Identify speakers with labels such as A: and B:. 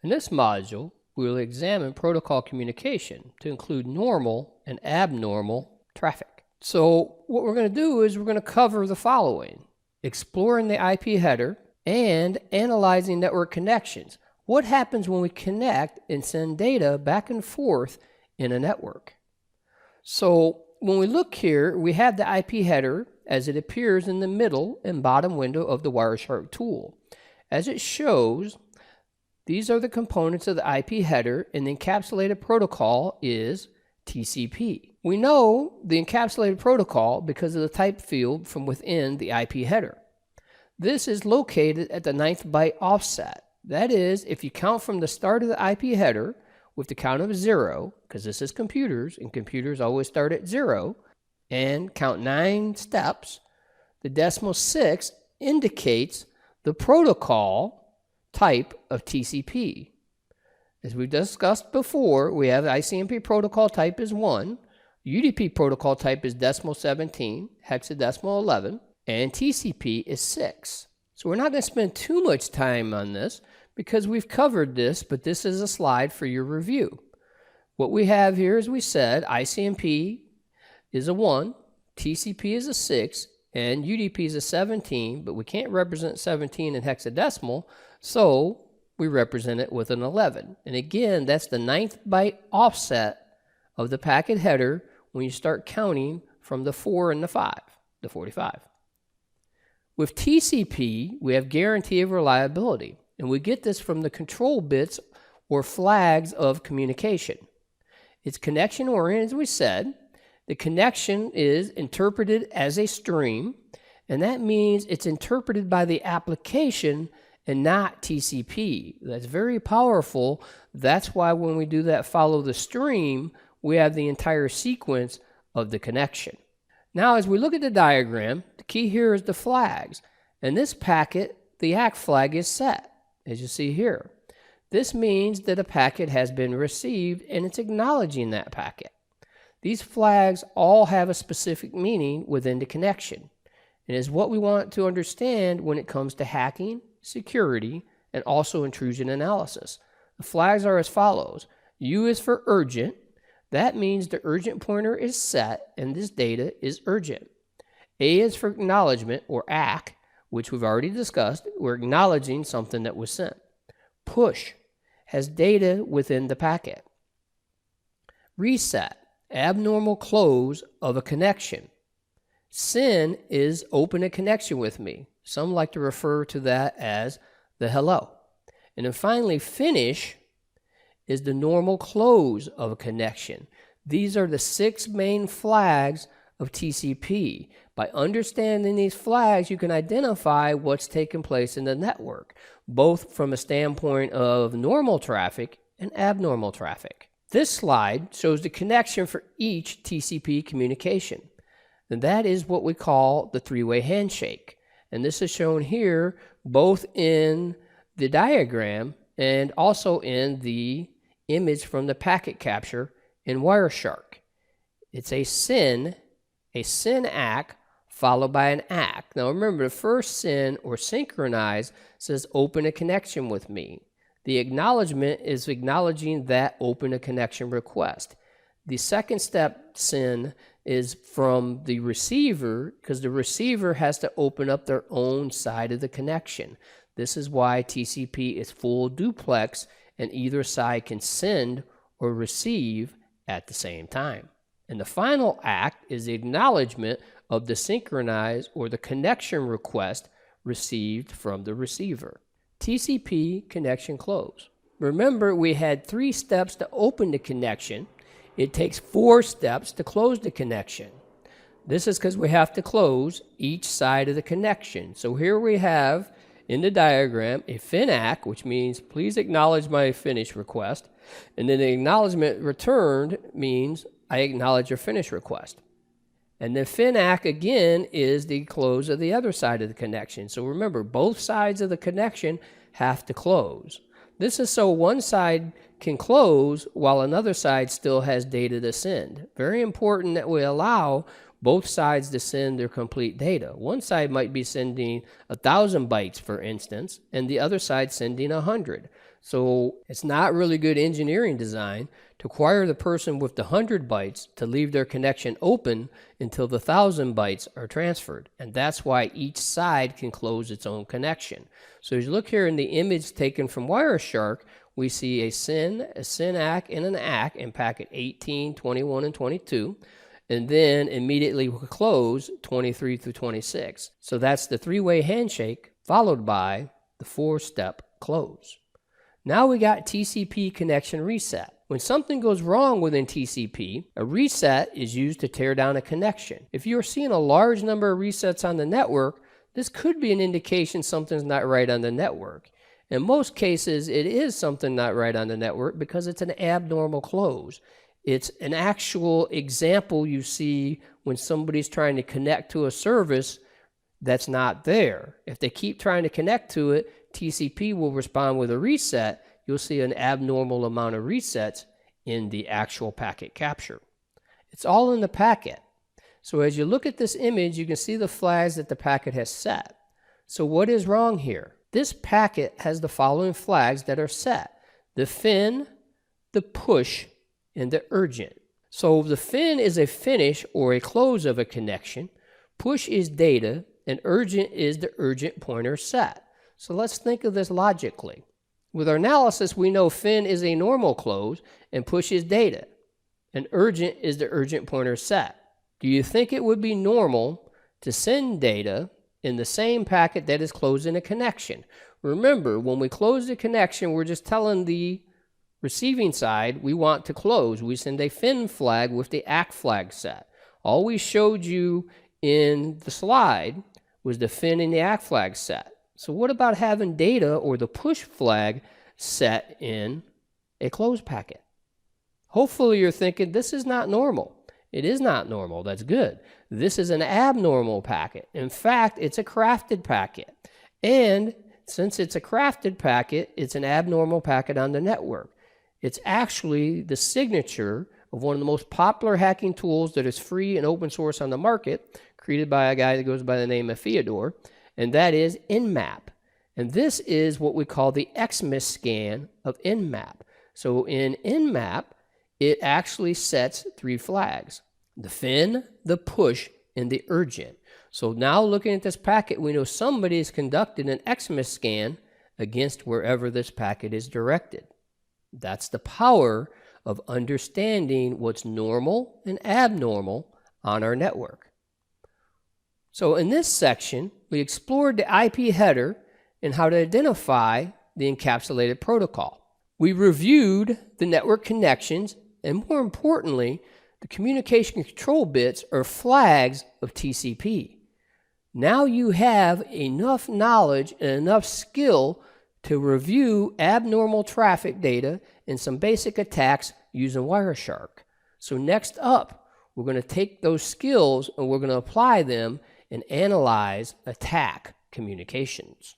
A: In this module, we will examine protocol communication to include normal and abnormal traffic. So what we're going to do is we're going to cover the following: exploring the IP header and analyzing network connections. What happens when we connect and send data back and forth in a network? So when we look here, we have the IP header as it appears in the middle and bottom window of the Wireshark tool. As it shows, these are the components of the IP header, and the encapsulated protocol is TCP. We know the encapsulated protocol because of the type field from within the IP header. This is located at the 9th byte offset. That is, if you count from the start of the IP header with the count of 0, because this is computers, and computers always start at 0, and count 9 steps, the decimal 6 indicates the protocol type of TCP. As we've discussed before, we have the ICMP protocol type is 1, UDP protocol type is decimal 17, hexadecimal 11, and TCP is 6. So we're not going to spend too much time on this because we've covered this, but this is a slide for your review. What we have here, as we said, ICMP is a 1, TCP is a 6, and UDP is a 17, but we can't represent 17 in hexadecimal, so we represent it with an 11. And again, that's the 9th byte offset of the packet header when you start counting from the 4 and the 5, the 45. With TCP, we have guarantee of reliability, and we get this from the control bits or flags of communication. It's connection oriented, as we said. The connection is interpreted as a stream, and that means it's interpreted by the application and not TCP. That's very powerful. That's why when we do that follow the stream, we have the entire sequence of the connection. Now, as we look at the diagram, the key here is the flags. In this packet, the ACK flag is set, as you see here. This means that a packet has been received and it's acknowledging that packet. These flags all have a specific meaning within the connection, and is what we want to understand when it comes to hacking, security, and also intrusion analysis. The flags are as follows. U is for urgent. That means the urgent pointer is set and this data is urgent. A is for acknowledgement, or ACK, which we've already discussed. We're acknowledging something that was sent. Push has data within the packet. Reset, abnormal close of a connection. Send is open a connection with me. Some like to refer to that as the hello. And then finally, finish is the normal close of a connection. These are the 6 main flags of TCP. By understanding these flags, you can identify what's taking place in the network, both from a standpoint of normal traffic and abnormal traffic. This slide shows the connection for each TCP communication, and that is what we call the three-way handshake. And this is shown here both in the diagram and also in the image from the packet capture in Wireshark. It's a SYN ACK followed by an ACK. Now remember, the first SYN or synchronize says open a connection with me. The acknowledgement is acknowledging that open a connection request. The second step SYN is from the receiver, because the receiver has to open up their own side of the connection. This is why TCP is full duplex and either side can send or receive at the same time. And the final ACK is the acknowledgement of the synchronize or the connection request received from the receiver. TCP connection close. Remember, we had 3 steps to open the connection. It takes 4 steps to close the connection. This is because we have to close each side of the connection. So here we have in the diagram a FIN-ACK, which means please acknowledge my finish request. And then the acknowledgement returned means I acknowledge your finish request. And the FIN-ACK again is the close of the other side of the connection. So remember, both sides of the connection have to close. This is so one side can close while another side still has data to send. Very important that we allow both sides to send their complete data. One side might be sending 1,000 bytes, for instance, and the other side sending 100. So it's not really good engineering design to require the person with the 100 bytes to leave their connection open until the 1,000 bytes are transferred. And that's why each side can close its own connection. So as you look here in the image taken from Wireshark, we see a SYN, a SYN-ACK, and an ACK in packet 18, 21, and 22. And then immediately we close 23 through 26. So that's the three-way handshake followed by the four-step close. Now we got TCP connection reset. When something goes wrong within TCP, a reset is used to tear down a connection. If you're seeing a large number of resets on the network, this could be an indication something's not right on the network. In most cases, it is something not right on the network because it's an abnormal close. It's an actual example you see when somebody's trying to connect to a service that's not there. If they keep trying to connect to it, TCP will respond with a reset. You'll see an abnormal amount of resets in the actual packet capture. It's all in the packet. So as you look at this image, you can see the flags that the packet has set. So what is wrong here? This packet has the following flags that are set: the fin, the push, and the urgent. So the fin is a finish or a close of a connection, push is data, and urgent is the urgent pointer set. So let's think of this logically. With our analysis, we know fin is a normal close and push is data, and urgent is the urgent pointer set. Do you think it would be normal to send data in the same packet that is closing a connection? Remember, when we close the connection, we're just telling the receiving side we want to close. We send a fin flag with the ACK flag set. All we showed you in the slide was the fin and the ACK flag set. So what about having data or the push flag set in a closed packet? Hopefully you're thinking this is not normal. It is not normal. That's good. This is an abnormal packet. In fact, it's a crafted packet. And since it's a crafted packet, it's an abnormal packet on the network. It's actually the signature of one of the most popular hacking tools that is free and open source on the market, created by a guy that goes by the name of Fyodor, and that is Nmap. And this is what we call the XMIS scan of Nmap. So in Nmap, it actually sets three flags: the fin, the push, and the urgent. So now looking at this packet, we know somebody has conducted an XMIS scan against wherever this packet is directed. That's the power of understanding what's normal and abnormal on our network. So in this section, we explored the IP header and how to identify the encapsulated protocol. We reviewed the network connections, and more importantly, the communication control bits or flags of TCP. Now you have enough knowledge and enough skill to review abnormal traffic data and some basic attacks using Wireshark. So next up, we're going to take those skills and we're going to apply them and analyze attack communications.